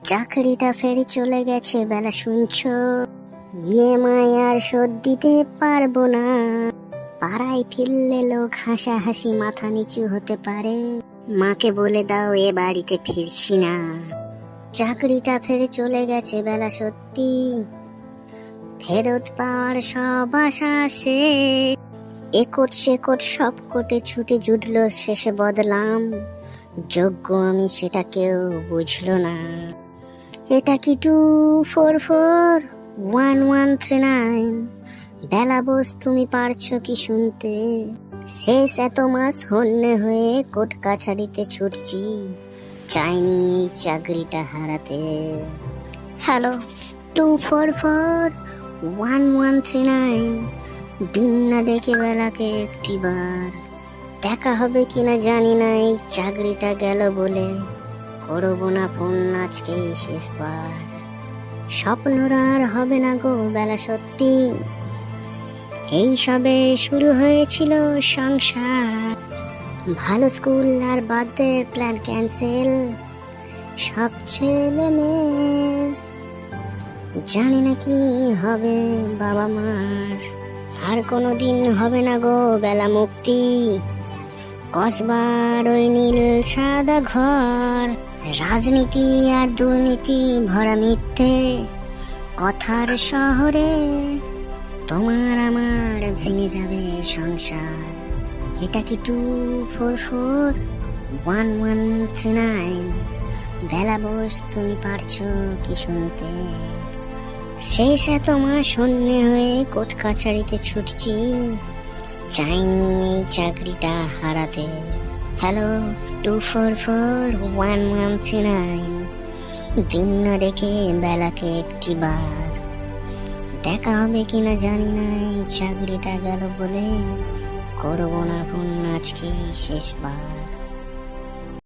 চাকরিটা ফেরে চলে গেছে বেলা, শুনছো? ইএমআই আর শোধ দিতে পারবো না। পাড়ায় ফিরলে লোক হাসাহাসি, মাথা নিচু হতে পারে। মাকে বলে দাও এ বাড়িতে ফিরছি না। চাকরিটা ফেরে চলে গেছে বেলা, সত্যি। ফেরত পাওয়ার সব আশা শেষ। একট সেকট সব কোটে ছুটে জুটলো, শেষে বদলাম যোগ্য আমি, সেটা কেউ বুঝলো না। এটা কি 2441139? বেলা বোস, তুমি পারছো কি শুনতে? শেষ এত মাস হন্যে হয়ে কোর্ট কাছারিতে ছুটছি, চাইনি এই চাকরিটা হারাতে। হ্যালো, 2441139। দিন না ডেকে বেলাকে একটিবার। দেখা হবে কিনা জানি না, এই চাকরিটা গেল বলে করবো না ফোন আজকেই শেষবার। স্বপ্নরা আর হবে না গো বেলা, সত্যি। এই সবে শুরু হয়েছিল সংসার। ভালো স্কুল আর বার্থডের প্ল্যান ক্যান্সেল। সব ছেলে মেয়ে, জানি না কি হবে বাবা মার। আর কোনোদিন হবে না গো বেলা মুক্তি। কসবার ওই নীল সাদা ঘর, রাজনীতি আর দুর্নীতি ভরা মিথ্যে কথার শহরে তোমার আমার ভেঙে যাবে সংসার। এটা কি 2441139? বেলা বোস, তুমি পারছো কি শুনতে? শেষ এত মাস শূন্য হয়ে কোর্ট কাছারিতে ছুটছি, চাইনি এই চাকরিটা হারাতে। হ্যালো, 2441139। দিন না রেখে বেলাকে একটিবার। দেখা হবে কিনা জানি না, এই চাকরিটা গেল বলে করবো না ফোন আজকে শেষবার।